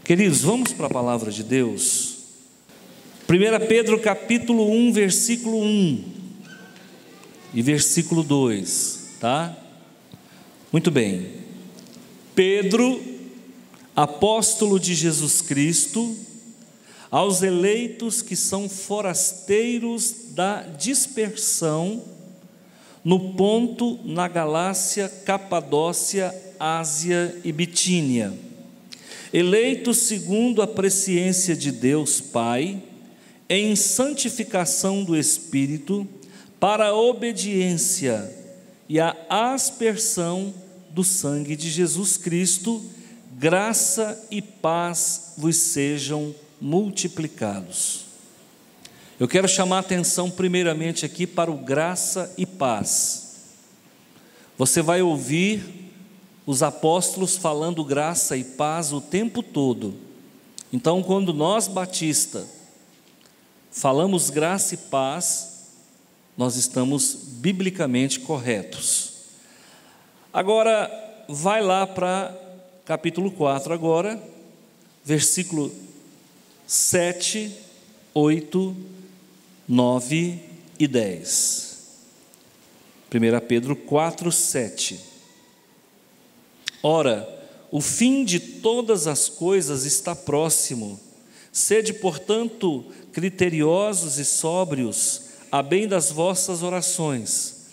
Queridos, vamos para a palavra de Deus. 1 Pedro capítulo 1, versículo 1 e versículo 2, tá? Muito bem. Pedro, apóstolo de Jesus Cristo, aos eleitos que são forasteiros da dispersão, no Ponto, na Galácia, Capadócia, Ásia e Bitínia, eleitos segundo a presciência de Deus Pai, em santificação do Espírito, para a obediência e a aspersão do sangue de Jesus Cristo, graça e paz vos sejam multiplicados. Eu quero chamar a atenção primeiramente aqui para o graça e paz. Você vai ouvir os apóstolos falando graça e paz o tempo todo. Então, quando nós, batista, falamos graça e paz, nós estamos biblicamente corretos. Agora, vai lá para capítulo 4 agora, versículo 7, 8, 9 e 10. 1 Pedro 4, 7. Ora, o fim de todas as coisas está próximo. Sede, portanto, criteriosos e sóbrios, a bem das vossas orações.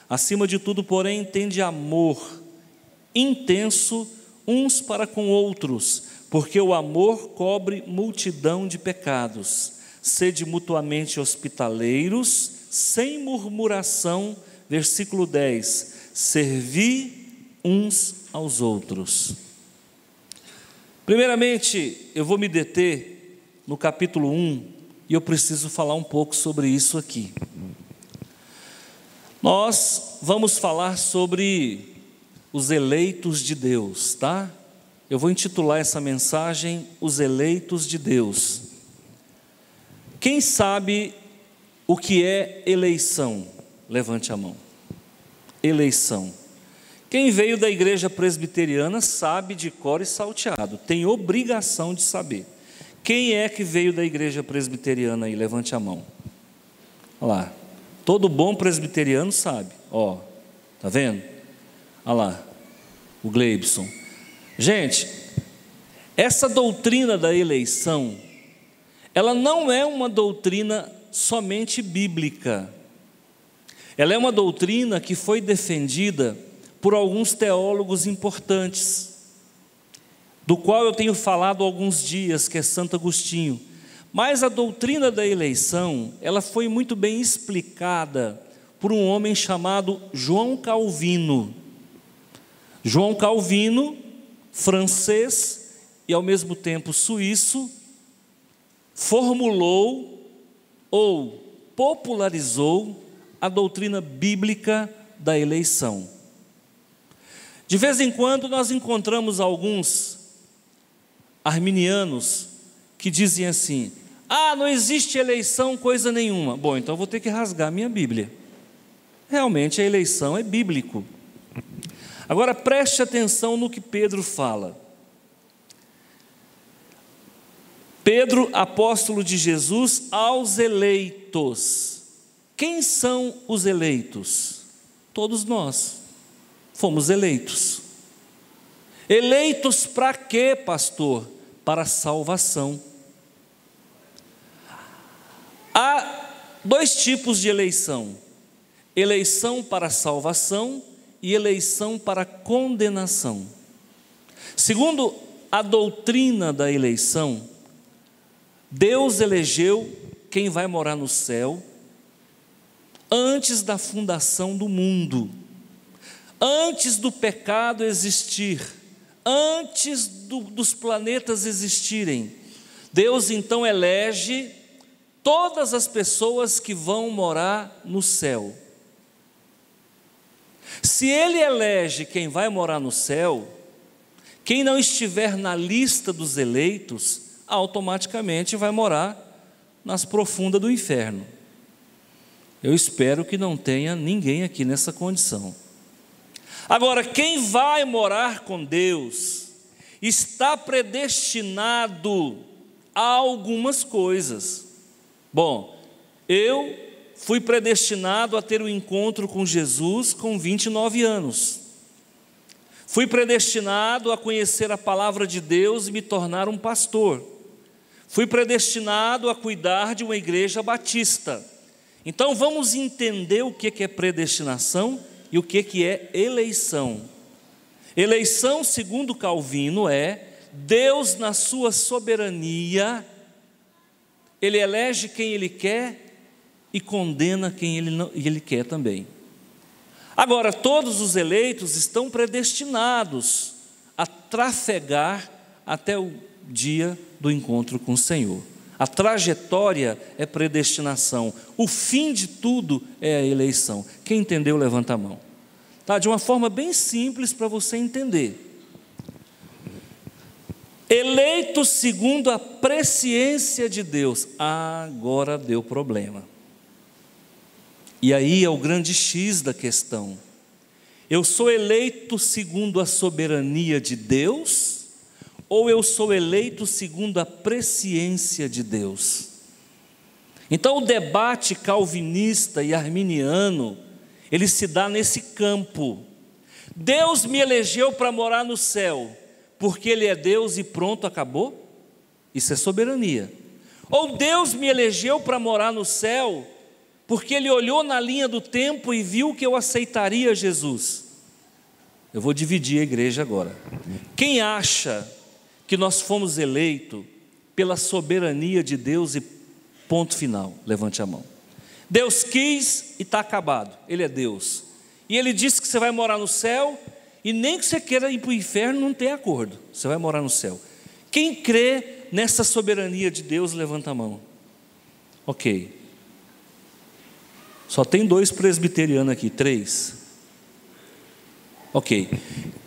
Acima de tudo, porém, tende amor intenso uns para com outros, porque o amor cobre multidão de pecados. Sede mutuamente hospitaleiros, sem murmuração. Versículo 10. Servi uns aos outros. Primeiramente, eu vou me deter no capítulo 1 e eu preciso falar um pouco sobre isso aqui. Nós vamos falar sobre os eleitos de Deus, tá? Eu vou intitular essa mensagem Os Eleitos de Deus. Quem sabe o que é eleição? Levante a mão. Eleição. Quem veio da igreja presbiteriana sabe de cor e salteado, tem obrigação de saber. Quem é que veio da igreja presbiteriana aí? Levante a mão. Olha lá, todo bom presbiteriano sabe, ó, tá vendo? Olha lá, o Gleibson. Gente, essa doutrina da eleição, ela não é uma doutrina somente bíblica, ela é uma doutrina que foi defendida por alguns teólogos importantes, do qual eu tenho falado há alguns dias, que é Santo Agostinho. Mas a doutrina da eleição, ela foi muito bem explicada por um homem chamado João Calvino. João Calvino, francês e ao mesmo tempo suíço, formulou ou popularizou a doutrina bíblica da eleição. De vez em quando nós encontramos alguns arminianos que dizem assim: não existe eleição coisa nenhuma. Bom, então eu vou ter que rasgar a minha Bíblia. Realmente a eleição é bíblico. Agora preste atenção no que Pedro fala. Pedro, apóstolo de Jesus, aos eleitos. Quem são os eleitos? Todos nós fomos eleitos. Eleitos para quê, pastor? Para salvação. Há dois tipos de eleição: eleição para salvação e eleição para condenação. Segundo a doutrina da eleição, Deus elegeu quem vai morar no céu antes da fundação do mundo, antes do pecado existir, antes dos planetas existirem. Deus então elege todas as pessoas que vão morar no céu. Se Ele elege quem vai morar no céu, quem não estiver na lista dos eleitos, automaticamente vai morar nas profundas do inferno. Eu espero que não tenha ninguém aqui nessa condição. Agora, quem vai morar com Deus está predestinado a algumas coisas. Bom, eu fui predestinado a ter um encontro com Jesus com 29 anos. Fui predestinado a conhecer a palavra de Deus e me tornar um pastor. Fui predestinado a cuidar de uma igreja batista. Então vamos entender o que é predestinação e o que é eleição. Eleição, segundo Calvino, é Deus na sua soberania, Ele elege quem Ele quer e condena quem Ele quer também. Agora, todos os eleitos estão predestinados a trafegar até o dia do encontro com o Senhor. A trajetória é predestinação, o fim de tudo é a eleição. Quem entendeu, levanta a mão. Tá? De uma forma bem simples para você entender. Eleito segundo a presciência de Deus. Agora deu problema. E aí é o grande X da questão. Eu sou eleito segundo a soberania de Deus, ou eu sou eleito segundo a presciência de Deus? Então o debate calvinista e arminiano, ele se dá nesse campo. Deus me elegeu para morar no céu, porque Ele é Deus e pronto, acabou? Isso é soberania. Ou Deus me elegeu para morar no céu, porque Ele olhou na linha do tempo e viu que eu aceitaria Jesus. Eu vou dividir a igreja agora. Quem acha que nós fomos eleitos pela soberania de Deus e ponto final? Levante a mão. Deus quis e está acabado. Ele é Deus. E Ele disse que você vai morar no céu, e nem que você queira ir para o inferno, não tem acordo. Você vai morar no céu. Quem crê nessa soberania de Deus, levanta a mão. Ok. Só tem 2 presbiterianos aqui, 3. Ok.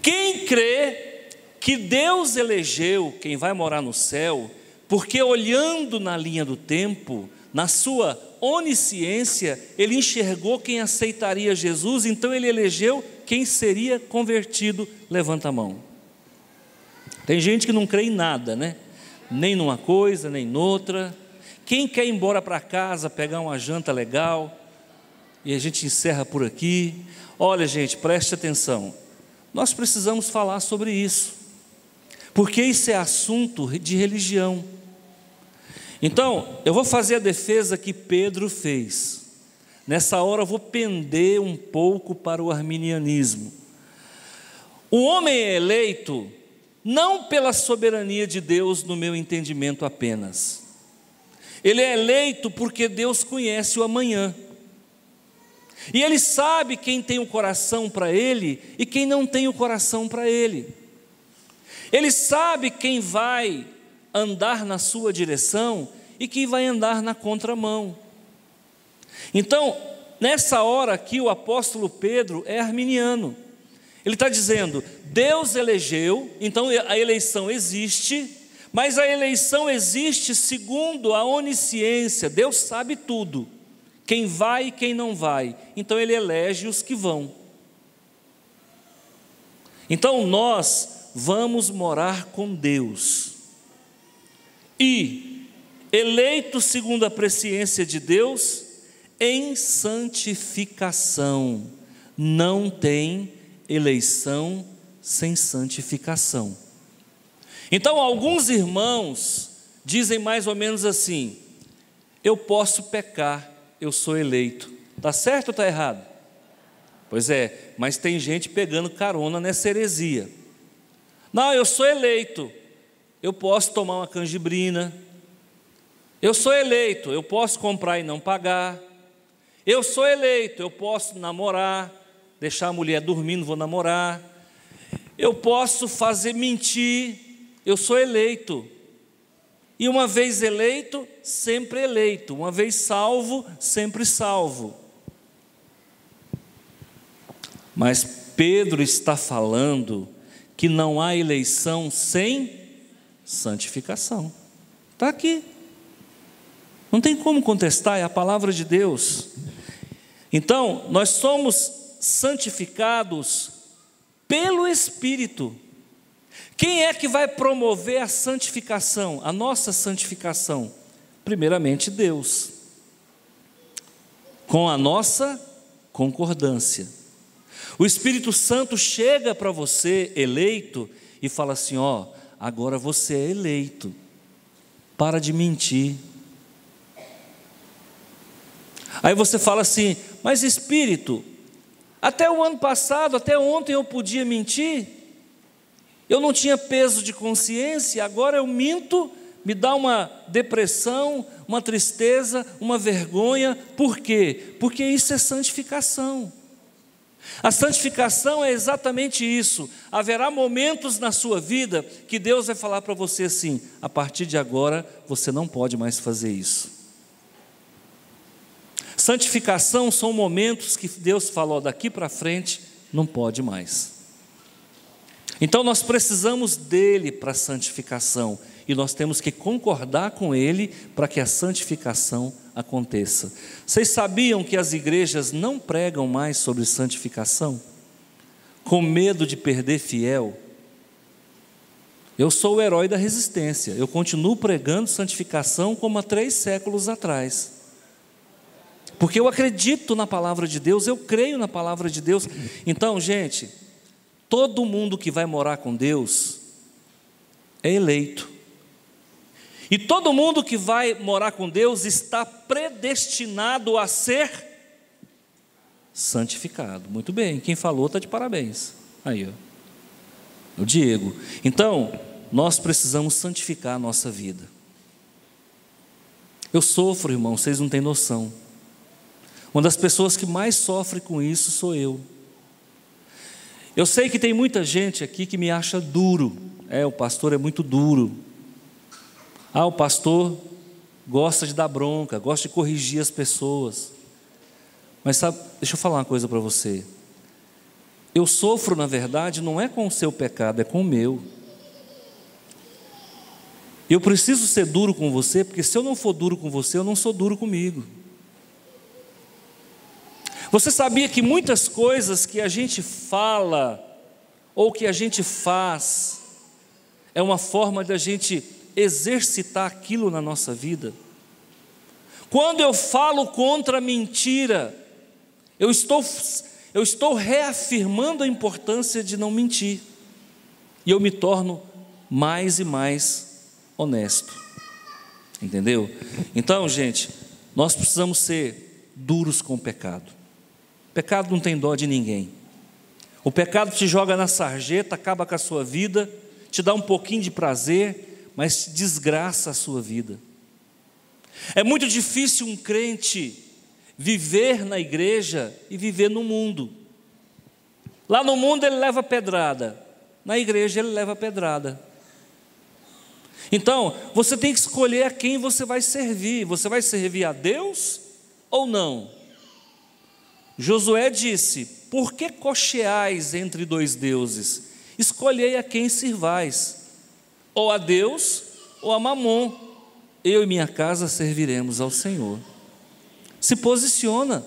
Quem crê que Deus elegeu quem vai morar no céu, porque olhando na linha do tempo, na sua onisciência, Ele enxergou quem aceitaria Jesus, então Ele elegeu quem seria convertido? Levanta a mão. Tem gente que não crê em nada, né? Nem numa coisa, nem noutra. Quem quer ir embora para casa, pegar uma janta legal, e a gente encerra por aqui. Olha, gente, preste atenção. Nós precisamos falar sobre isso, porque isso é assunto de religião. Então, eu vou fazer a defesa que Pedro fez. Nessa hora eu vou pender um pouco para o arminianismo. O homem é eleito não pela soberania de Deus no meu entendimento apenas. Ele é eleito porque Deus conhece o amanhã. E Ele sabe quem tem o coração para Ele e quem não tem o coração para Ele. Ele sabe quem vai andar na sua direção e quem vai andar na contramão. Então, nessa hora aqui, o apóstolo Pedro é arminiano. Ele está dizendo, Deus elegeu, então a eleição existe, mas a eleição existe segundo a onisciência. Deus sabe tudo, quem vai e quem não vai, então Ele elege os que vão. Então nós vamos morar com Deus, e eleitos segundo a presciência de Deus, em santificação. Não tem eleição sem santificação. Então alguns irmãos dizem mais ou menos assim: eu posso pecar, eu sou eleito. Está certo ou está errado? Pois é, mas tem gente pegando carona nessa heresia. Não, eu sou eleito, eu posso tomar uma canjibrina. Eu sou eleito, eu posso comprar e não pagar. Eu sou eleito, eu posso namorar, deixar a mulher dormindo, vou namorar. Eu posso fazer mentir, eu sou eleito. E uma vez eleito, sempre eleito. Uma vez salvo, sempre salvo. Mas Pedro está falando que não há eleição sem santificação. Está aqui. Não tem como contestar, é a palavra de Deus. Então, nós somos santificados pelo Espírito. Quem é que vai promover a santificação, a nossa santificação? Primeiramente Deus, com a nossa concordância. O Espírito Santo chega para você, eleito, e fala assim: ó, agora você é eleito, para de mentir. Aí você fala assim: mas Espírito, até o ano passado, até ontem eu podia mentir, eu não tinha peso de consciência, agora eu minto, me dá uma depressão, uma tristeza, uma vergonha. Por quê? Porque isso é santificação. A santificação é exatamente isso. Haverá momentos na sua vida que Deus vai falar para você assim: a partir de agora você não pode mais fazer isso. Santificação são momentos que Deus falou: daqui para frente não pode mais. Então nós precisamos dele para a santificação, e nós temos que concordar com ele para que a santificação aconteça. Vocês sabiam que as igrejas não pregam mais sobre santificação? Com medo de perder fiel? Eu sou o herói da resistência, eu continuo pregando santificação como há 3 séculos atrás, porque eu acredito na palavra de Deus, eu creio na palavra de Deus. Então, gente, todo mundo que vai morar com Deus é eleito. E todo mundo que vai morar com Deus está predestinado a ser santificado. Muito bem, quem falou está de parabéns. Aí, ó, o Diego. Então, nós precisamos santificar a nossa vida. Eu sofro, irmão, vocês não têm noção. Uma das pessoas que mais sofre com isso sou eu. Eu sei que tem muita gente aqui que me acha duro. O pastor é muito duro. O pastor gosta de dar bronca, gosta de corrigir as pessoas. Mas sabe, deixa eu falar uma coisa para você. Eu sofro, na verdade, não é com o seu pecado, é com o meu. Eu preciso ser duro com você, porque se eu não for duro com você, eu não sou duro comigo. Você sabia que muitas coisas que a gente fala, ou que a gente faz, é uma forma de a gente exercitar aquilo na nossa vida? Quando eu falo contra a mentira, eu estou reafirmando a importância de não mentir, e eu me torno mais e mais honesto, entendeu? Então, gente, nós precisamos ser duros com o pecado. O pecado não tem dó de ninguém. O pecado te joga na sarjeta, acaba com a sua vida, te dá um pouquinho de prazer, mas desgraça a sua vida. É muito difícil um crente viver na igreja e viver no mundo. Lá no mundo ele leva pedrada, na igreja ele leva pedrada. Então, você tem que escolher a quem você vai servir. Você vai servir a Deus ou não? Josué disse: por que cocheais entre 2 deuses? Escolhei a quem sirvais, ou a Deus ou a Mamon. Eu e minha casa serviremos ao Senhor. Se posiciona.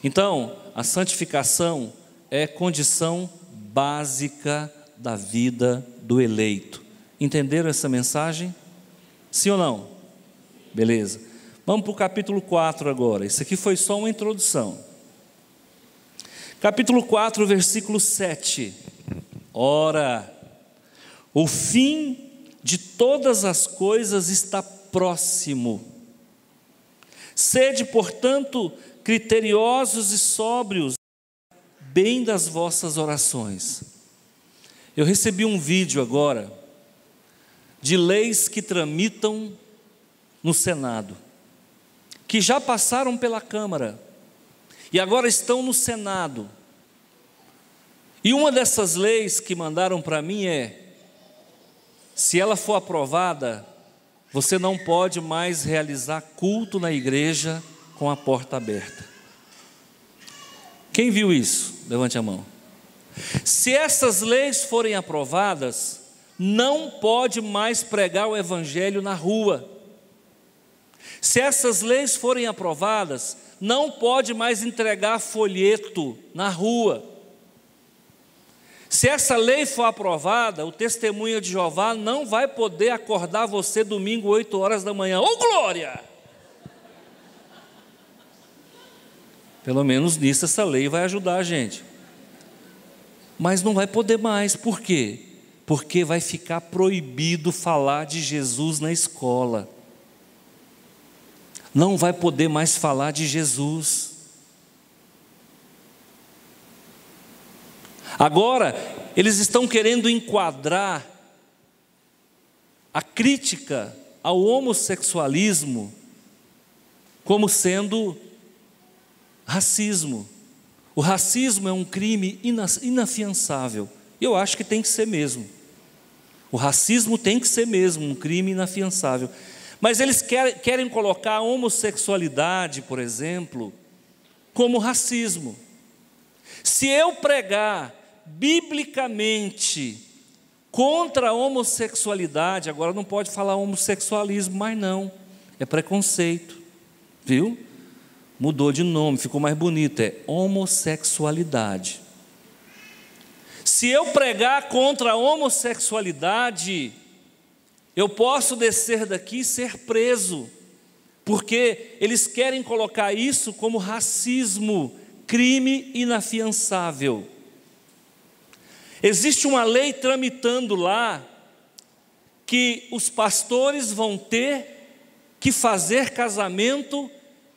Então, a santificação é condição básica da vida do eleito. Entenderam essa mensagem? Sim ou não? Beleza. Vamos para o capítulo 4 agora. Isso aqui foi só uma introdução. Capítulo 4, versículo 7. Ora, o fim de todas as coisas está próximo. Sede, portanto, criteriosos e sóbrios, bem das vossas orações. Eu recebi um vídeo agora de leis que tramitam no Senado, que já passaram pela Câmara e agora estão no Senado. E uma dessas leis que mandaram para mim é: se ela for aprovada, você não pode mais realizar culto na igreja com a porta aberta. Quem viu isso? Levante a mão. Se essas leis forem aprovadas, não pode mais pregar o evangelho na rua. Se essas leis forem aprovadas, não pode mais entregar folheto na rua. Se essa lei for aprovada, o testemunha de Jeová não vai poder acordar você domingo 8 horas da manhã. Ô glória! Pelo menos nisso essa lei vai ajudar a gente. Mas não vai poder mais. Por quê? Porque vai ficar proibido falar de Jesus na escola. Não vai poder mais falar de Jesus. Agora, eles estão querendo enquadrar a crítica ao homossexualismo como sendo racismo. O racismo é um crime inafiançável. Eu acho que tem que ser mesmo. O racismo tem que ser mesmo um crime inafiançável. Mas eles querem colocar a homossexualidade, por exemplo, como racismo. Se eu pregar biblicamente contra a homossexualidade, agora não pode falar homossexualismo mais não, é preconceito, viu? Mudou de nome, ficou mais bonito, é homossexualidade. Se eu pregar contra a homossexualidade, eu posso descer daqui e ser preso, porque eles querem colocar isso como racismo, crime inafiançável. Existe uma lei tramitando lá, que os pastores vão ter que fazer casamento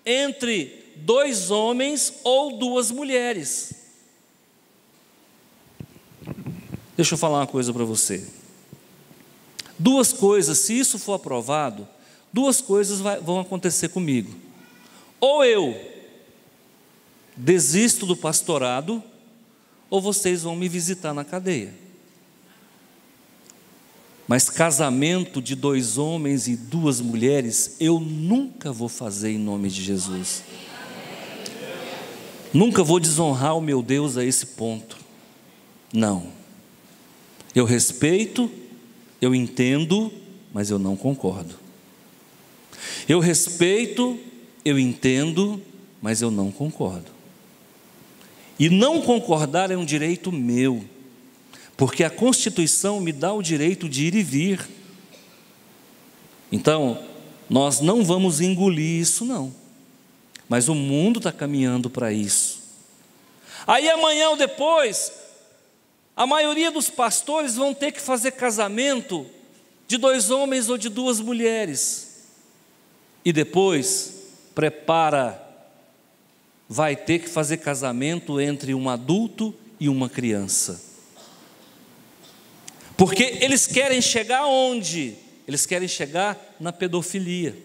entre 2 homens ou 2 mulheres. Deixa eu falar uma coisa para você. 2 coisas, se isso for aprovado, 2 coisas vão acontecer comigo. Ou eu desisto do pastorado, ou vocês vão me visitar na cadeia. Mas casamento de 2 homens e 2 mulheres, eu nunca vou fazer em nome de Jesus. Nunca vou desonrar o meu Deus a esse ponto. Não. Eu respeito, eu entendo, mas eu não concordo. Eu respeito, eu entendo, mas eu não concordo. E não concordar é um direito meu, porque a Constituição me dá o direito de ir e vir. Então, nós não vamos engolir isso não, mas o mundo está caminhando para isso. Aí amanhã ou depois, a maioria dos pastores vão ter que fazer casamento de 2 homens ou de 2 mulheres. E depois, vai ter que fazer casamento entre um adulto e uma criança. Porque eles querem chegar onde? Eles querem chegar na pedofilia.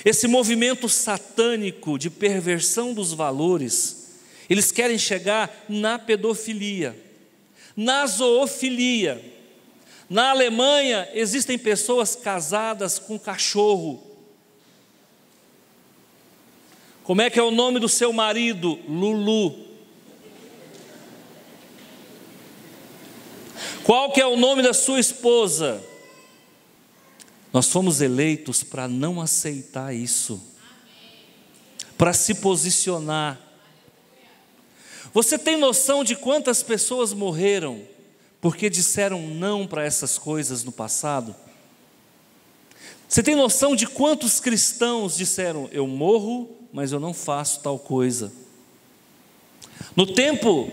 Esse movimento satânico de perversão dos valores, eles querem chegar na pedofilia, na zoofilia. Na Alemanha existem pessoas casadas com cachorro. Como é que é o nome do seu marido? Lulu. Qual que é o nome da sua esposa? Nós fomos eleitos para não aceitar isso, para se posicionar. Você tem noção de quantas pessoas morreram porque disseram não para essas coisas no passado? Você tem noção de quantos cristãos disseram, eu morro, mas eu não faço tal coisa? No tempo,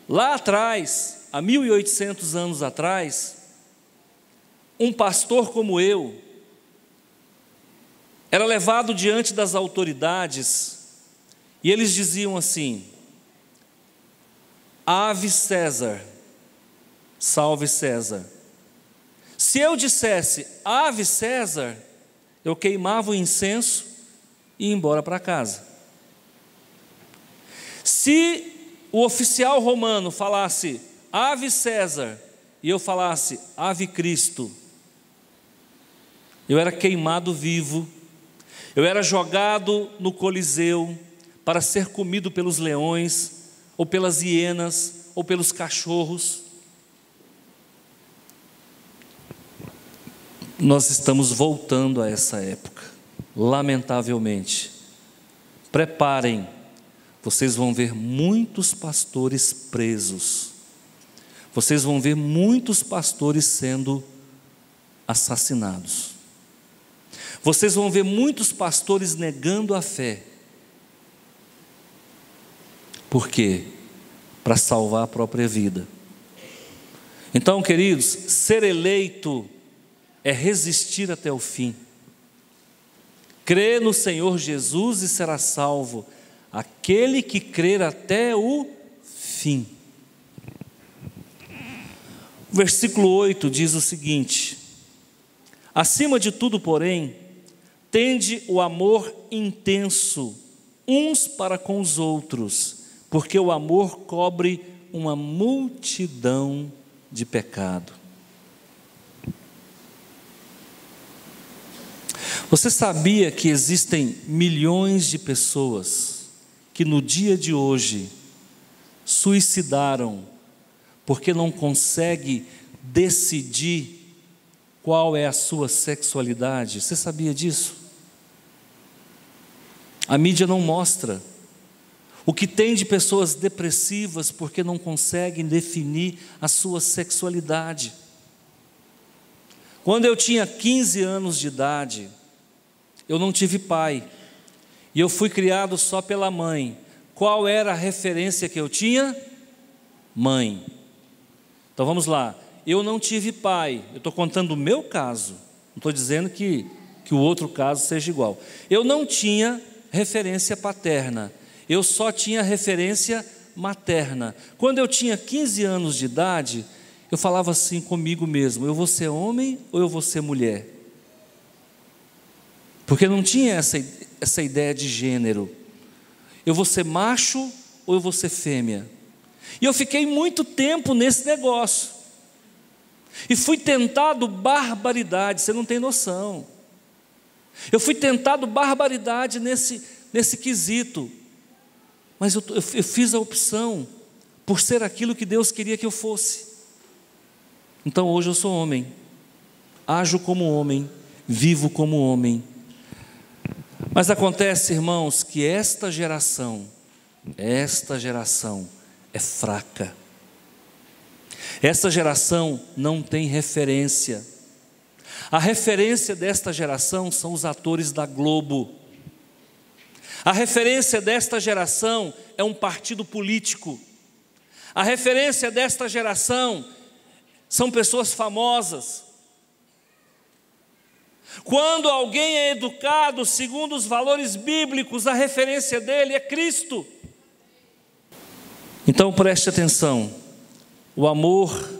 lá atrás, há 1800 anos atrás, um pastor como eu era levado diante das autoridades e eles diziam assim: Ave César, salve César. Se eu dissesse Ave César, eu queimava o incenso e ia embora para casa. Se o oficial romano falasse Ave César e eu falasse Ave Cristo, eu era queimado vivo, eu era jogado no Coliseu para ser comido pelos leões, ou pelas hienas, ou pelos cachorros. Nós estamos voltando a essa época, lamentavelmente. Preparem, vocês vão ver muitos pastores presos, vocês vão ver muitos pastores sendo assassinados. Vocês vão ver muitos pastores negando a fé. Por quê? Para salvar a própria vida. Então, queridos, ser eleito é resistir até o fim. Crê no Senhor Jesus e será salvo aquele que crer até o fim. O versículo 8 diz o seguinte: acima de tudo, porém, tende o amor intenso uns para com os outros, porque o amor cobre uma multidão de pecado. Você sabia que existem milhões de pessoas que no dia de hoje suicidaram porque não conseguem decidir qual é a sua sexualidade? Você sabia disso? A mídia não mostra o que tem de pessoas depressivas porque não conseguem definir a sua sexualidade. Quando eu tinha 15 anos de idade, eu não tive pai, e eu fui criado só pela mãe. Qual era a referência que eu tinha? Mãe. Então vamos lá, eu não tive pai, eu estou contando o meu caso, não estou dizendo que o outro caso seja igual. Eu não tinha referência paterna, eu só tinha referência materna. Quando eu tinha 15 anos de idade, eu falava assim comigo mesmo: eu vou ser homem ou eu vou ser mulher? Porque não tinha essa ideia de gênero. Eu vou ser macho ou eu vou ser fêmea? E eu fiquei muito tempo nesse negócio. E fui tentado barbaridade, você não tem noção. Eu fui tentado barbaridade nesse quesito. Mas eu fiz a opção por ser aquilo que Deus queria que eu fosse. Então hoje eu sou homem. Ajo como homem, vivo como homem. Mas acontece, irmãos, que esta geração é fraca. Essa geração não tem referência. A referência desta geração são os atores da Globo. A referência desta geração é um partido político. A referência desta geração são pessoas famosas. Quando alguém é educado segundo os valores bíblicos, a referência dele é Cristo. Então preste atenção, o amor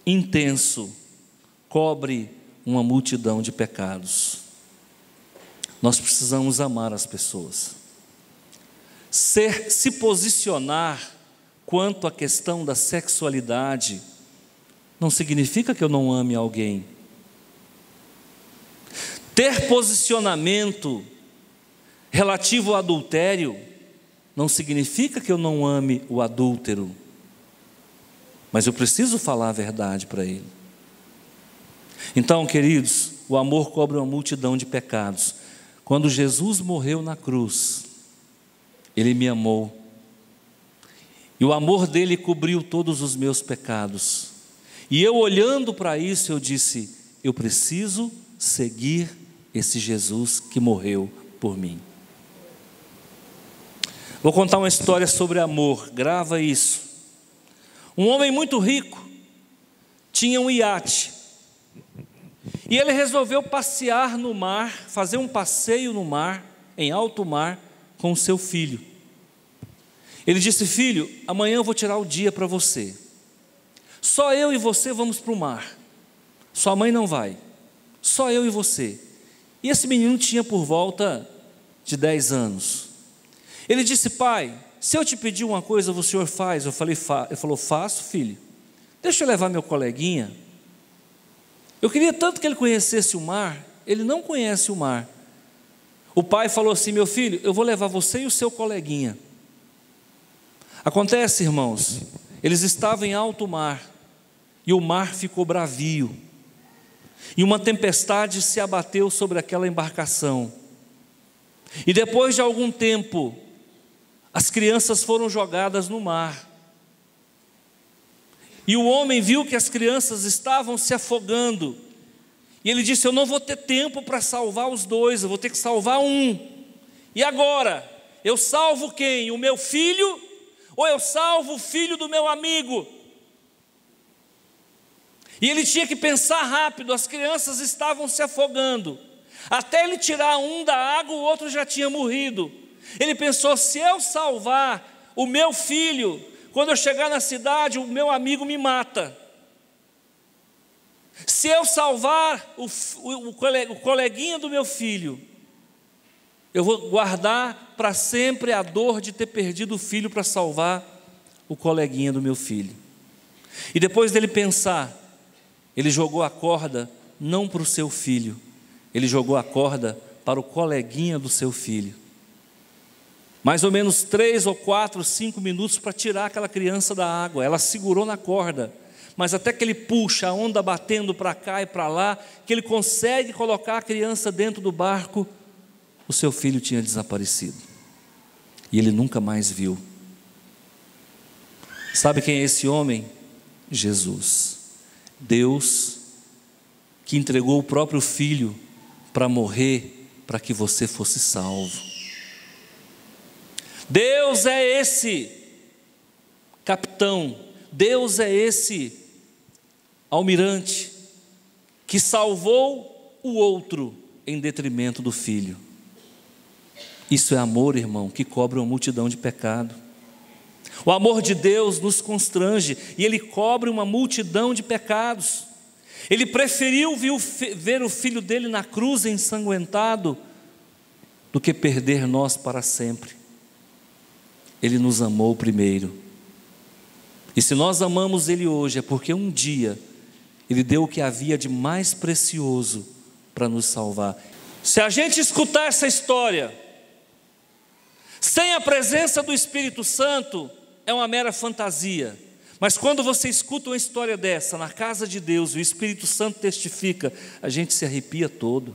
intenso cobre uma multidão de pecados. Nós precisamos amar as pessoas. Se posicionar quanto à questão da sexualidade não significa que eu não ame alguém. Ter posicionamento relativo ao adultério não significa que eu não ame o adúltero, mas eu preciso falar a verdade para ele. Então, queridos, o amor cobre uma multidão de pecados. Quando Jesus morreu na cruz, Ele me amou, e o amor dele cobriu todos os meus pecados. E eu, olhando para isso, eu disse: eu preciso seguir esse Jesus que morreu por mim. Vou contar uma história sobre amor, grava isso. Um homem muito rico tinha um iate, e ele resolveu passear no mar, fazer um passeio no mar, em alto mar, com o seu filho. Ele disse: filho, amanhã eu vou tirar o dia para você. Só eu e você vamos para o mar. Sua mãe não vai. Só eu e você. E esse menino tinha por volta de 10 anos. Ele disse: pai, se eu te pedir uma coisa, o senhor faz? Ele falou: faço, filho. Deixa eu levar meu coleguinha. Eu queria tanto que ele conhecesse o mar. Ele não conhece o mar. O pai falou assim: meu filho, eu vou levar você e o seu coleguinha. Acontece, irmãos, eles estavam em alto mar, e o mar ficou bravio, e uma tempestade se abateu sobre aquela embarcação. E depois de algum tempo, as crianças foram jogadas no mar. E o homem viu que as crianças estavam se afogando. E ele disse: eu não vou ter tempo para salvar os dois, eu vou ter que salvar um. E agora? Eu salvo quem? O meu filho? Ou eu salvo o filho do meu amigo? E ele tinha que pensar rápido, as crianças estavam se afogando. Até ele tirar um da água, o outro já tinha morrido. Ele pensou: se eu salvar o meu filho, quando eu chegar na cidade, o meu amigo me mata. Se eu salvar o coleguinha do meu filho, eu vou guardar para sempre a dor de ter perdido o filho para salvar o coleguinha do meu filho. E depois dele pensar, ele jogou a corda não para o seu filho, ele jogou a corda para o coleguinha do seu filho. Mais ou menos 3 ou 4, 5 minutos para tirar aquela criança da água. Ela segurou na corda, mas até que ele puxa a onda batendo para cá e para lá, que ele consegue colocar a criança dentro do barco, o seu filho tinha desaparecido. E ele nunca mais viu. Sabe quem é esse homem? Jesus. Deus, que entregou o próprio filho para morrer, para que você fosse salvo. Deus é esse capitão, Deus é esse almirante que salvou o outro em detrimento do filho. Isso é amor, irmão, que cobre uma multidão de pecado. O amor de Deus nos constrange e Ele cobre uma multidão de pecados. Ele preferiu ver o filho dele na cruz ensanguentado do que perder nós para sempre. Ele nos amou primeiro. E se nós amamos Ele hoje, é porque um dia Ele deu o que havia de mais precioso para nos salvar. Se a gente escutar essa história sem a presença do Espírito Santo, é uma mera fantasia. Mas quando você escuta uma história dessa na casa de Deus, e o Espírito Santo testifica, a gente se arrepia todo.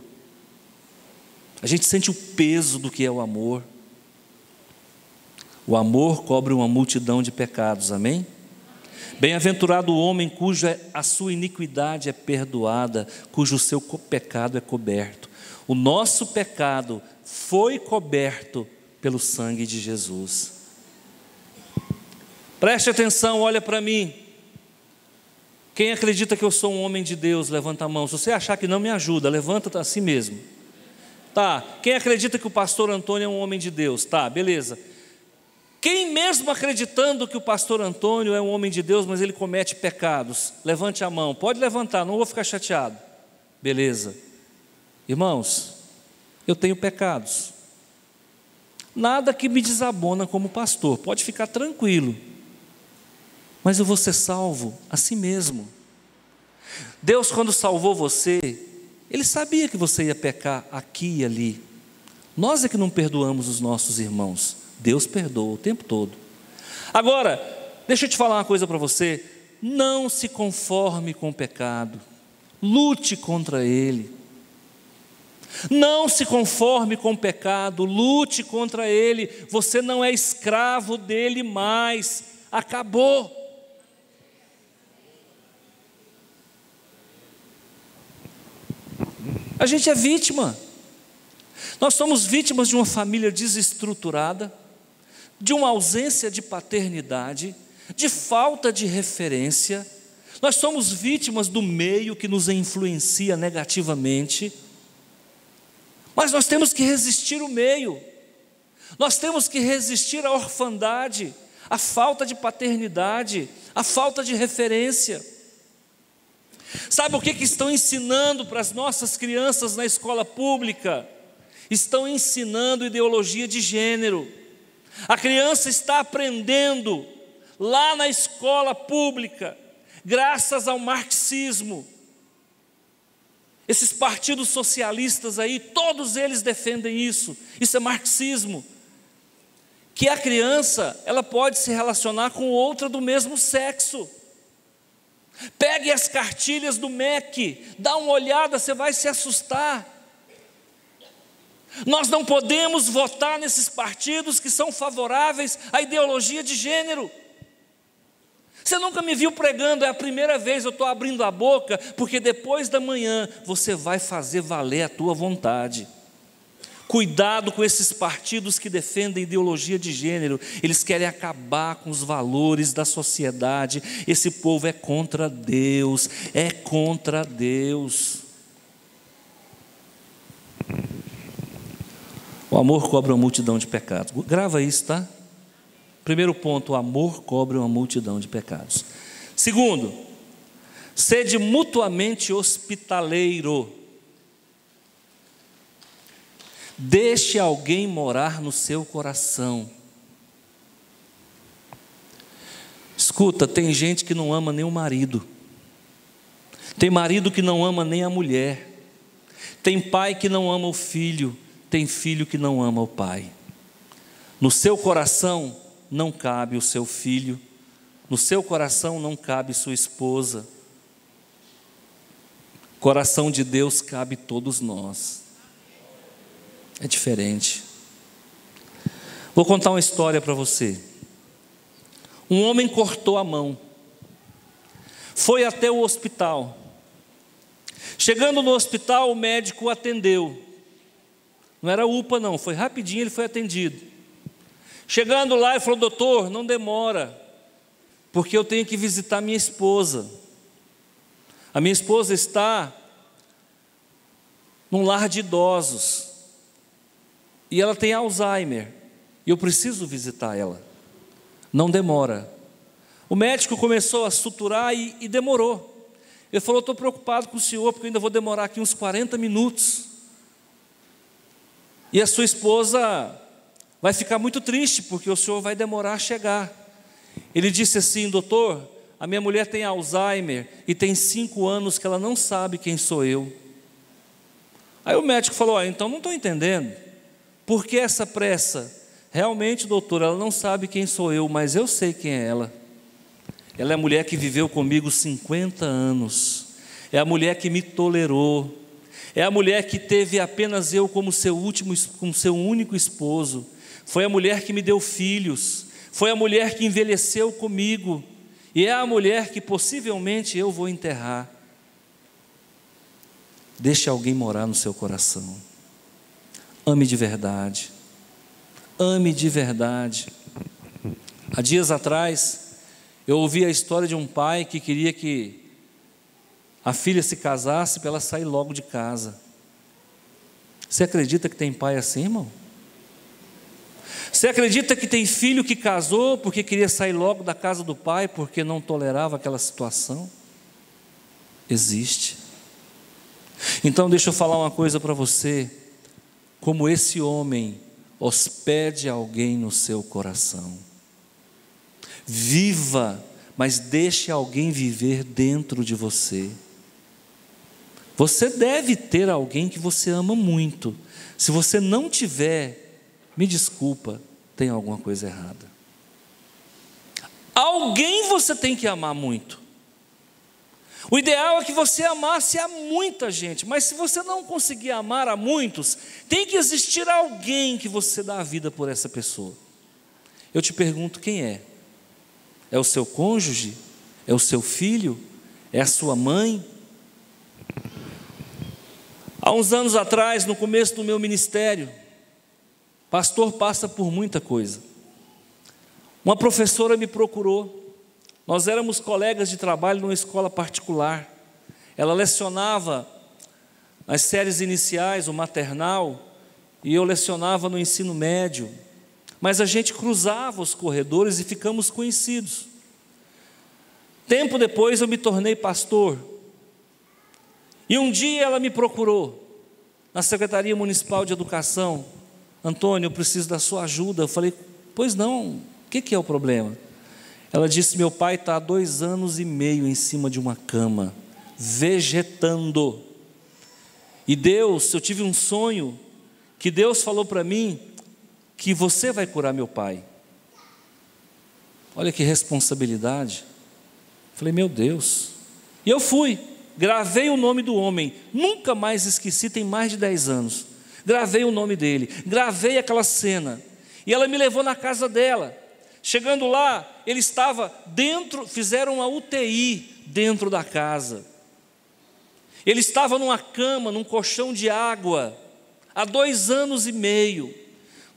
A gente sente o peso do que é o amor. O amor cobre uma multidão de pecados, amém? Bem-aventurado o homem cuja a sua iniquidade é perdoada, cujo seu pecado é coberto. O nosso pecado foi coberto pelo sangue de Jesus. Preste atenção, olha para mim. Quem acredita que eu sou um homem de Deus, levanta a mão. Se você achar que não, me ajuda, levanta assim mesmo. Tá, quem acredita que o pastor Antônio é um homem de Deus? Tá, beleza. Quem mesmo acreditando que o pastor Antônio é um homem de Deus, mas ele comete pecados? Levante a mão, pode levantar, não vou ficar chateado. Beleza. Irmãos, eu tenho pecados. Nada que me desabona como pastor, pode ficar tranquilo. Mas eu vou ser salvo a si mesmo. Deus, quando salvou você, Ele sabia que você ia pecar aqui e ali. Nós é que não perdoamos os nossos irmãos. Deus perdoa o tempo todo. Agora, deixa eu te falar uma coisa para você. Não se conforme com o pecado. Lute contra ele. Não se conforme com o pecado. Lute contra ele. Você não é escravo dele mais. Acabou. A gente é vítima. Nós somos vítimas de uma família desestruturada, de uma ausência de paternidade, de falta de referência. Nós somos vítimas do meio que nos influencia negativamente. Mas nós temos que resistir o meio. Nós temos que resistir à orfandade, à falta de paternidade, à falta de referência. Sabe o que estão ensinando para as nossas crianças na escola pública? Estão ensinando ideologia de gênero. A criança está aprendendo lá na escola pública, graças ao marxismo. Esses partidos socialistas aí, todos eles defendem isso. Isso é marxismo. Que a criança, ela pode se relacionar com outra do mesmo sexo. Pegue as cartilhas do MEC, dá uma olhada, você vai se assustar. Nós não podemos votar nesses partidos que são favoráveis à ideologia de gênero. Você nunca me viu pregando, é a primeira vez eu estou abrindo a boca, porque depois da manhã você vai fazer valer a tua vontade. Cuidado com esses partidos que defendem ideologia de gênero, eles querem acabar com os valores da sociedade. Esse povo é contra Deus, é contra Deus. O amor cobre uma multidão de pecados. Grava isso, tá? Primeiro ponto, o amor cobre uma multidão de pecados. Segundo, sede mutuamente hospitaleiro. Deixe alguém morar no seu coração. Escuta, tem gente que não ama nem o marido. Tem marido que não ama nem a mulher. Tem pai que não ama o filho. Tem filho que não ama o pai. No seu coração não cabe o seu filho. No seu coração não cabe sua esposa. Coração de Deus cabe todos nós. É diferente. Vou contar uma história para você. Um homem cortou a mão. Foi até o hospital. Chegando no hospital, o médico o atendeu. Não era UPA não, foi rapidinho, ele foi atendido. Chegando lá, ele falou: doutor, não demora, porque eu tenho que visitar minha esposa. A minha esposa está num lar de idosos. E ela tem Alzheimer, e eu preciso visitar ela. Não demora. O médico começou a suturar e demorou. Ele falou: estou preocupado com o senhor, porque eu ainda vou demorar aqui uns 40 minutos. E a sua esposa vai ficar muito triste, porque o senhor vai demorar a chegar. Ele disse assim: doutor, a minha mulher tem Alzheimer, e tem 5 anos que ela não sabe quem sou eu. Aí o médico falou: então não estou entendendo. Por que essa pressa? Realmente, doutor, ela não sabe quem sou eu, mas eu sei quem é ela. Ela é a mulher que viveu comigo 50 anos. É a mulher que me tolerou. É a mulher que teve apenas eu como seu único esposo. Foi a mulher que me deu filhos. Foi a mulher que envelheceu comigo. E é a mulher que possivelmente eu vou enterrar. Deixe alguém morar no seu coração. Ame de verdade. Ame de verdade. Há dias atrás, eu ouvi a história de um pai que queria que a filha se casasse para ela sair logo de casa. Você acredita que tem pai assim, irmão? Você acredita que tem filho que casou porque queria sair logo da casa do pai, porque não tolerava aquela situação? Existe. Então deixa eu falar uma coisa para você. Como esse homem, hospede alguém no seu coração. Viva, mas deixe alguém viver dentro de você. Você deve ter alguém que você ama muito. Se você não tiver, me desculpa, tem alguma coisa errada. Alguém você tem que amar muito. O ideal é que você amasse a muita gente, mas se você não conseguir amar a muitos, tem que existir alguém que você dá a vida por essa pessoa. Eu te pergunto, quem é? É o seu cônjuge? É o seu filho? É a sua mãe? Há uns anos atrás, no começo do meu ministério, pastor passa por muita coisa. Uma professora me procurou. Nós éramos colegas de trabalho numa escola particular. Ela lecionava nas séries iniciais, o maternal, e eu lecionava no ensino médio. Mas a gente cruzava os corredores e ficamos conhecidos. Tempo depois eu me tornei pastor. E um dia ela me procurou na Secretaria Municipal de Educação. Antônio, eu preciso da sua ajuda. Eu falei: pois não, o que é o problema? Ela disse: meu pai está há 2 anos e meio em cima de uma cama, vegetando. E Deus, eu tive um sonho, que Deus falou para mim, que você vai curar meu pai. Olha que responsabilidade. Falei: meu Deus. E eu fui, gravei o nome do homem, nunca mais esqueci, tem mais de 10 anos. Gravei o nome dele, gravei aquela cena. E ela me levou na casa dela. Chegando lá, ele estava dentro, fizeram uma UTI dentro da casa. Ele estava numa cama, num colchão de água, há 2 anos e meio.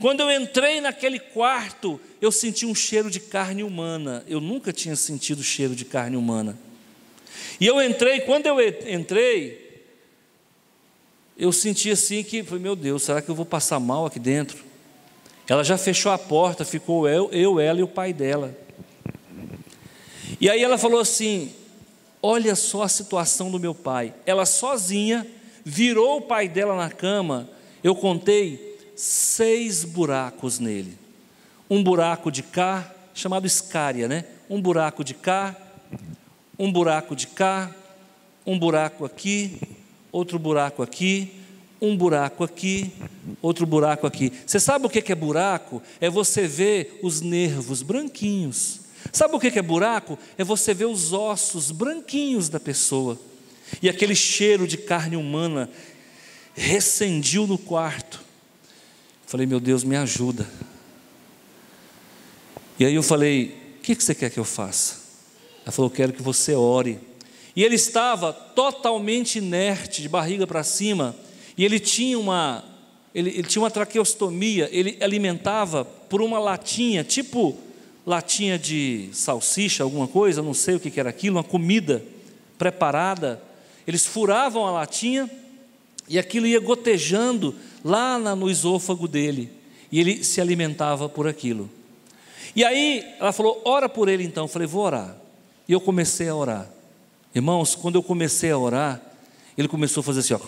Quando eu entrei naquele quarto, eu senti um cheiro de carne humana. Eu nunca tinha sentido cheiro de carne humana. E eu entrei, quando eu entrei, eu senti assim que, meu Deus, será que eu vou passar mal aqui dentro? Ela já fechou a porta, ficou eu, ela e o pai dela. E aí ela falou assim: olha só a situação do meu pai. Ela sozinha virou o pai dela na cama. Eu contei 6 buracos nele. Um buraco de cá, chamado escária, né? Um buraco de cá, um buraco de cá, um buraco aqui, outro buraco aqui, um buraco aqui, outro buraco aqui. Você sabe o que é buraco? É você ver os nervos branquinhos. Sabe o que é buraco? É você ver os ossos branquinhos da pessoa. E aquele cheiro de carne humana recendiu no quarto. Falei, meu Deus, me ajuda. E aí eu falei, o que você quer que eu faça? Ela falou, eu quero que você ore. E ele estava totalmente inerte, de barriga para cima. E ele tinha uma traqueostomia. Ele alimentava por uma latinha, tipo latinha de salsicha, alguma coisa, não sei o que era aquilo, uma comida preparada. Eles furavam a latinha e aquilo ia gotejando lá no esôfago dele, e ele se alimentava por aquilo. E aí ela falou, ora por ele então. Eu falei, vou orar. E eu comecei a orar. Irmãos, quando eu comecei a orar, ele começou a fazer assim, ó.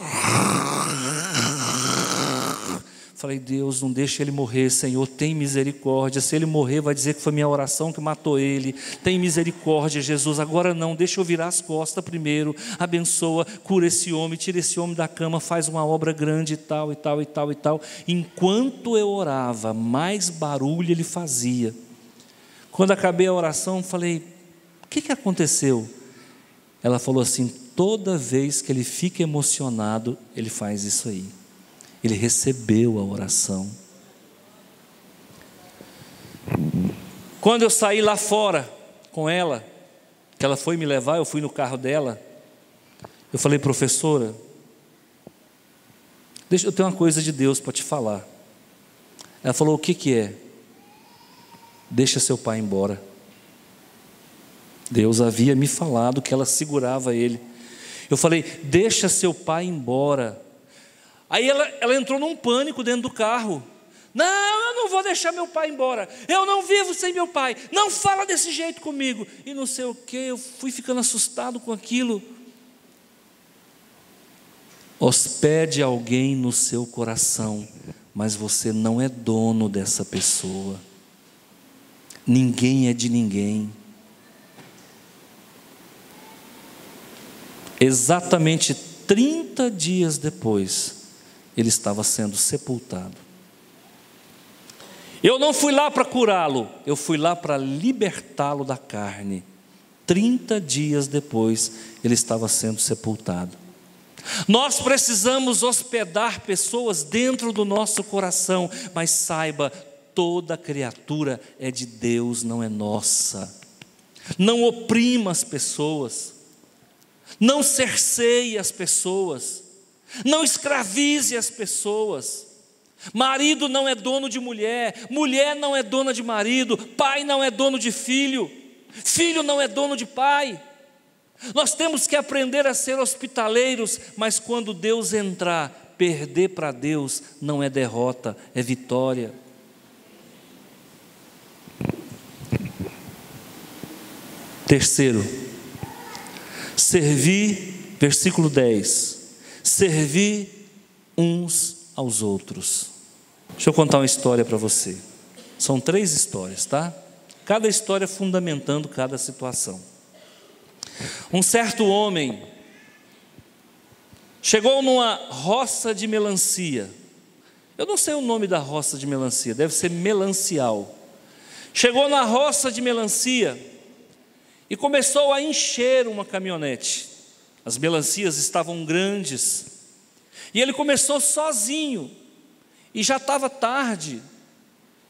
Falei, Deus, não deixa ele morrer, Senhor, tem misericórdia. Se ele morrer, vai dizer que foi minha oração que matou ele. Tem misericórdia, Jesus. Agora não, deixa eu virar as costas primeiro. Abençoa, cura esse homem, tira esse homem da cama, faz uma obra grande e tal, e tal, e tal, e tal. Enquanto eu orava, mais barulho ele fazia. Quando acabei a oração, falei, o que aconteceu? Ela falou assim, toda vez que ele fica emocionado, ele faz isso aí. Ele recebeu a oração. Quando eu saí lá fora com ela, que ela foi me levar, eu fui no carro dela, eu falei, professora, eu tenho uma coisa de Deus para te falar. Ela falou, o que é? Deixa seu pai embora. Deus havia me falado que ela segurava ele. Eu falei, deixa seu pai embora. Aí ela entrou num pânico dentro do carro. Não, eu não vou deixar meu pai embora. Eu não vivo sem meu pai. Não fala desse jeito comigo. E não sei o que, eu fui ficando assustado com aquilo. Hospede alguém no seu coração, mas você não é dono dessa pessoa. Ninguém é de ninguém. Exatamente 30 dias depois, ele estava sendo sepultado. Eu não fui lá para curá-lo, eu fui lá para libertá-lo da carne. 30 dias depois, ele estava sendo sepultado. Nós precisamos hospedar pessoas dentro do nosso coração, mas saiba, toda criatura é de Deus, não é nossa. Não oprima as pessoas, não cerceie as pessoas, não escravize as pessoas. Marido não é dono de mulher, mulher não é dona de marido, pai não é dono de filho, filho não é dono de pai. Nós temos que aprender a ser hospitaleiros, mas quando Deus entrar, perder para Deus não é derrota, é vitória. Terceiro, servir, versículo 10, servir uns aos outros. Deixa eu contar uma história para você. São 3 histórias, tá? Cada história fundamentando cada situação. Um certo homem chegou numa roça de melancia. Eu não sei o nome da roça de melancia, deve ser melancial. Chegou na roça de melancia e começou a encher uma caminhonete. As melancias estavam grandes. E ele começou sozinho. E já estava tarde.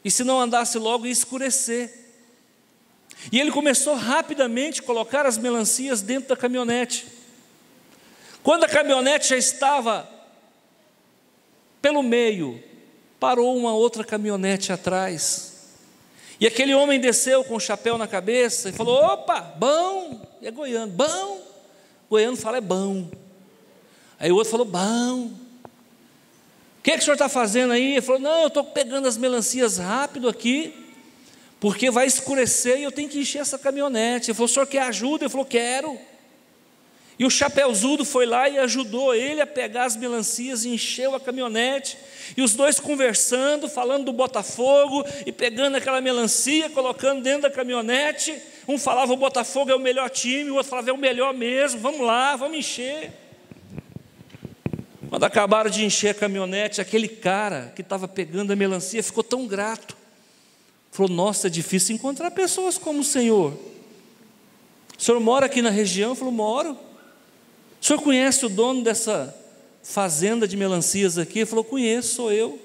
E se não andasse logo ia escurecer. E ele começou rapidamente a colocar as melancias dentro da caminhonete. Quando a caminhonete já estava pelo meio, parou uma outra caminhonete atrás. E aquele homem desceu com o chapéu na cabeça e falou: opa, bom. E é goiano, bom. Goiano fala é bom. Aí o outro falou: bom. O que o senhor está fazendo aí? Ele falou: não, eu estou pegando as melancias rápido aqui, porque vai escurecer e eu tenho que encher essa caminhonete. Ele falou: o senhor quer ajuda? Ele falou: quero. E o chapeuzudo foi lá e ajudou ele a pegar as melancias e encheu a caminhonete. E os dois conversando, falando do Botafogo e pegando aquela melancia, colocando dentro da caminhonete. Um falava: o Botafogo é o melhor time, o outro falava: é o melhor mesmo, vamos lá, vamos encher. Quando acabaram de encher a caminhonete, aquele cara que estava pegando a melancia ficou tão grato. Falou: nossa, é difícil encontrar pessoas como o senhor. O senhor mora aqui na região? Ele falou: moro. O senhor conhece o dono dessa fazenda de melancias aqui? Ele falou: conheço, sou eu.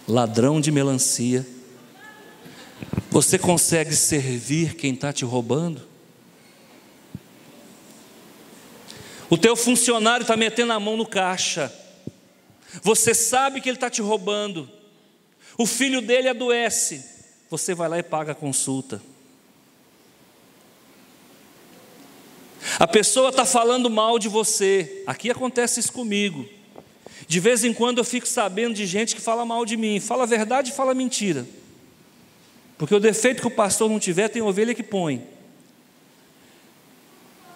Ladrão de melancia. Você consegue servir quem está te roubando? O teu funcionário está metendo a mão no caixa. Você sabe que ele está te roubando. O filho dele adoece. Você vai lá e paga a consulta. A pessoa está falando mal de você. Aqui acontece isso comigo. De vez em quando eu fico sabendo de gente que fala mal de mim. Fala a verdade e fala mentira. Porque o defeito que o pastor não tiver, tem ovelha que põe.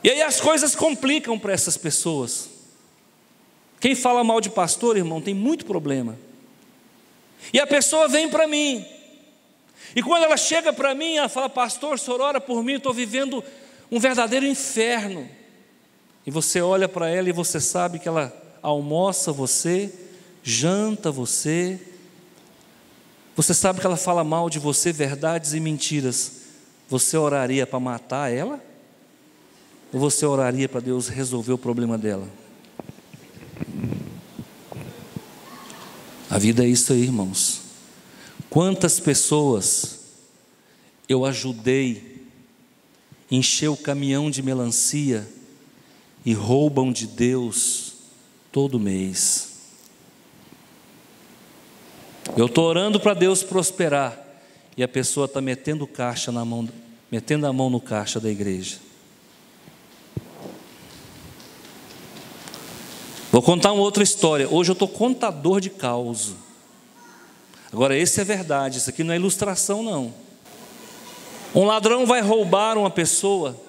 E aí as coisas complicam para essas pessoas. Quem fala mal de pastor, irmão, tem muito problema. E a pessoa vem para mim. E quando ela chega para mim, ela fala: pastor, o senhor ora por mim, eu estou vivendo um verdadeiro inferno. E você olha para ela e você sabe que ela almoça você, janta você. Você sabe que ela fala mal de você, verdades e mentiras. Você oraria para matar ela? Ou você oraria para Deus resolver o problema dela? A vida é isso aí, irmãos. Quantas pessoas eu ajudei a encher o caminhão de melancia e roubam de Deus todo mês. Eu estou orando para Deus prosperar e a pessoa está metendo a mão no caixa da igreja. Vou contar uma outra história. Hoje eu estou contador de caos. Agora esse é verdade, isso aqui não é ilustração não. Um ladrão vai roubar uma pessoa,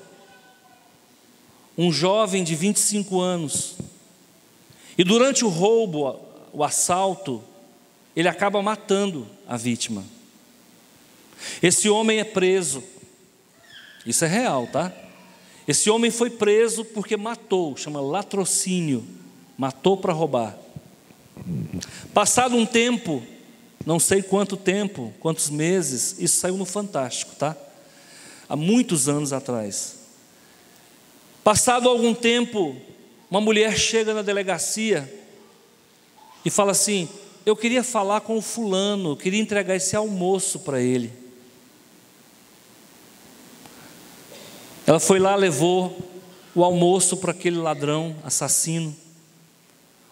um jovem de 25 anos, e durante o roubo, o assalto, ele acaba matando a vítima. Esse homem é preso. Isso é real, tá? Esse homem foi preso porque matou, chama latrocínio. Matou para roubar. Passado um tempo, não sei quanto tempo, quantos meses, isso saiu no Fantástico, tá? Há muitos anos atrás. Passado algum tempo, uma mulher chega na delegacia e fala assim: eu queria falar com o fulano, eu queria entregar esse almoço para ele. Ela foi lá, levou o almoço para aquele ladrão, assassino.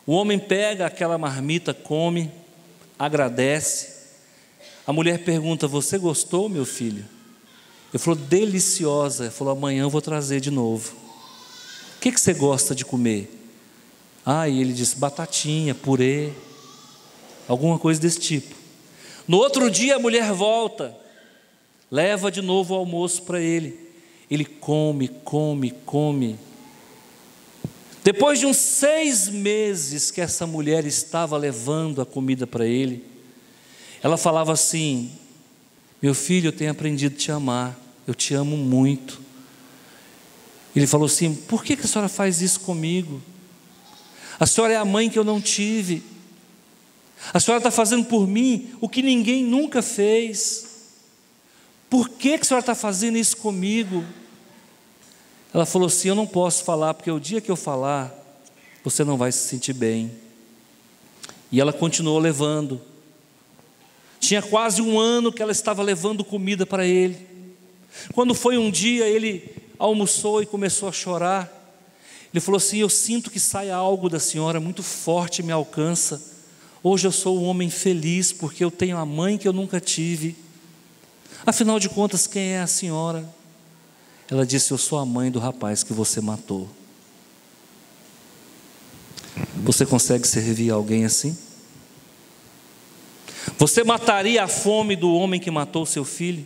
O homem pega aquela marmita, come, agradece. A mulher pergunta: você gostou, meu filho? Ele falou: deliciosa. Ele falou: amanhã eu vou trazer de novo. O que você gosta de comer? E ele disse: batatinha, purê, alguma coisa desse tipo. No outro dia a mulher volta, leva de novo o almoço para ele. Ele come. Depois de uns 6 meses que essa mulher estava levando a comida para ele, ela falava assim: meu filho, eu tenho aprendido a te amar, eu te amo muito. Ele falou assim: por que a senhora faz isso comigo? A senhora é a mãe que eu não tive. A senhora está fazendo por mim o que ninguém nunca fez. Por que a senhora está fazendo isso comigo? Ela falou assim: eu não posso falar, porque o dia que eu falar, você não vai se sentir bem. E ela continuou levando. Tinha quase um ano que ela estava levando comida para ele. Quando foi um dia, ele almoçou e começou a chorar. Ele falou assim: eu sinto que sai algo da senhora muito forte, me alcança. Hoje eu sou um homem feliz porque eu tenho a mãe que eu nunca tive. Afinal de contas, quem é a senhora? Ela disse: eu sou a mãe do rapaz que você matou. Você consegue servir alguém assim? Você mataria a fome do homem que matou seu filho?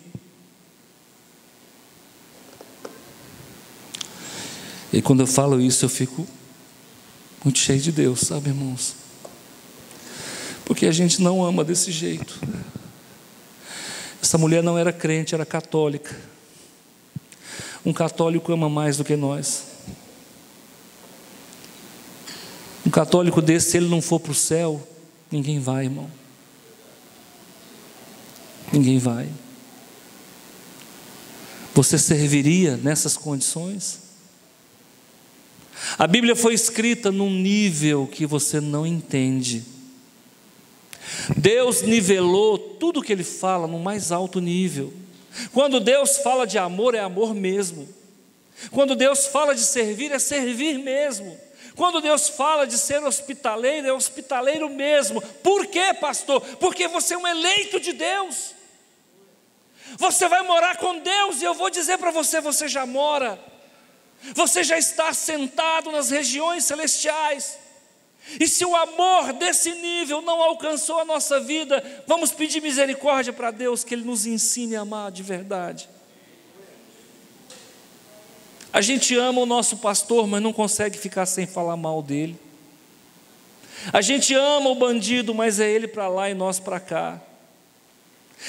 E quando eu falo isso, eu fico muito cheio de Deus, sabe, irmãos? Porque a gente não ama desse jeito. Essa mulher não era crente, era católica. Um católico ama mais do que nós. Um católico desse, se ele não for para o céu, ninguém vai, irmão. Ninguém vai. Você serviria nessas condições? A Bíblia foi escrita num nível que você não entende. Deus nivelou tudo que Ele fala no mais alto nível. Quando Deus fala de amor, é amor mesmo. Quando Deus fala de servir, é servir mesmo. Quando Deus fala de ser hospitaleiro, é hospitaleiro mesmo. Por quê, pastor? Porque você é um eleito de Deus. Você vai morar com Deus, e eu vou dizer para você: você já mora. Você já está assentado nas regiões celestiais. E se o amor desse nível não alcançou a nossa vida, vamos pedir misericórdia para Deus, que Ele nos ensine a amar de verdade. A gente ama o nosso pastor, mas não consegue ficar sem falar mal dele. A gente ama o bandido, mas é ele para lá e nós para cá.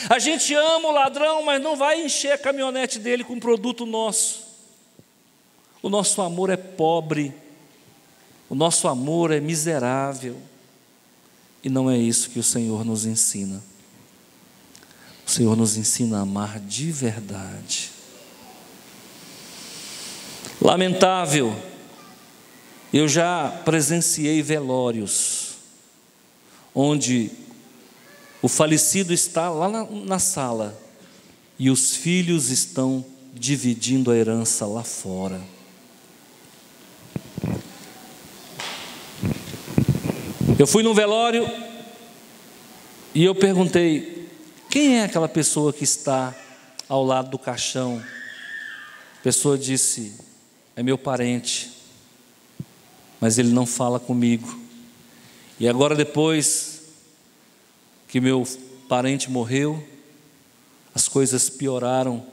A gente ama o ladrão, mas não vai encher a caminhonete dele com produto nosso. O nosso amor é pobre, o nosso amor é miserável, e não é isso que o Senhor nos ensina. O Senhor nos ensina a amar de verdade. Lamentável, eu já presenciei velórios, onde o falecido está lá na sala, e os filhos estão dividindo a herança lá fora. Eu fui num velório e eu perguntei: quem é aquela pessoa que está ao lado do caixão? A pessoa disse: é meu parente, mas ele não fala comigo. E agora, depois que meu parente morreu, as coisas pioraram,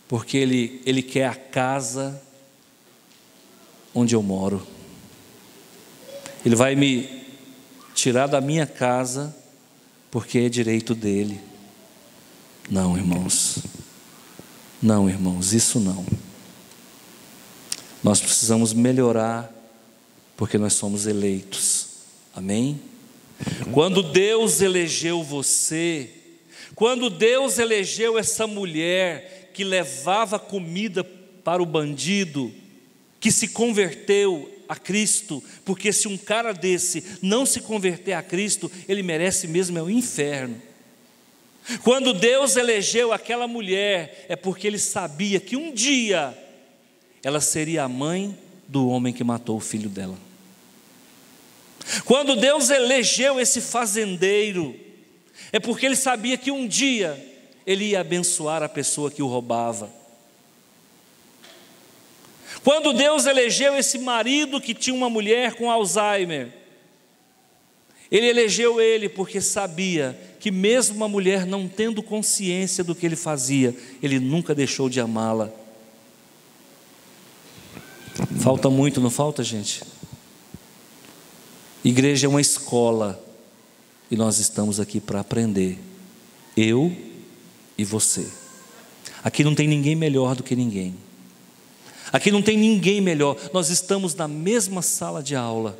porque ele quer a casa onde eu moro. Ele vai me tirar da minha casa, porque é direito dele. Não, irmãos. Não, irmãos, isso não. Nós precisamos melhorar, porque nós somos eleitos. Amém? Quando Deus elegeu você, quando Deus elegeu essa mulher que levava comida para o bandido, que se converteu a Cristo, porque se um cara desse não se converter a Cristo, ele merece mesmo é o inferno. Quando Deus elegeu aquela mulher, é porque Ele sabia que um dia ela seria a mãe do homem que matou o filho dela. Quando Deus elegeu esse fazendeiro, é porque Ele sabia que um dia Ele ia abençoar a pessoa que o roubava. Quando Deus elegeu esse marido que tinha uma mulher com Alzheimer, Ele elegeu ele porque sabia que mesmo uma mulher não tendo consciência do que ele fazia, Ele nunca deixou de amá-la. Falta muito, não falta, gente? Igreja é uma escola, e nós estamos aqui para aprender, eu e você. Aqui não tem ninguém melhor do que ninguém. Aqui não tem ninguém melhor. Nós estamos na mesma sala de aula.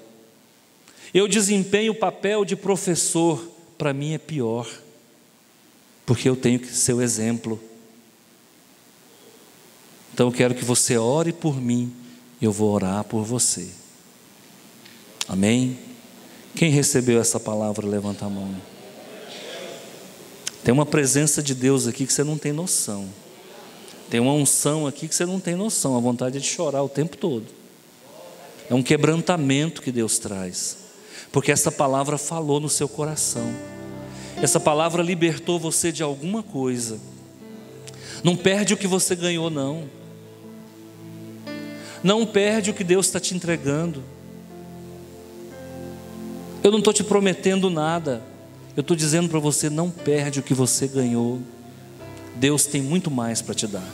Eu desempenho o papel de professor, para mim é pior, porque eu tenho que ser o exemplo. Então eu quero que você ore por mim, eu vou orar por você. Amém? Quem recebeu essa palavra, levanta a mão. Tem uma presença de Deus aqui que você não tem noção. Tem uma unção aqui que você não tem noção. A vontade é de chorar o tempo todo. É um quebrantamento que Deus traz. Porque essa palavra falou no seu coração. Essa palavra libertou você de alguma coisa. Não perde o que você ganhou, não. Não perde o que Deus está te entregando. Eu não estou te prometendo nada. Eu estou dizendo para você, não perde o que você ganhou. Deus tem muito mais para te dar.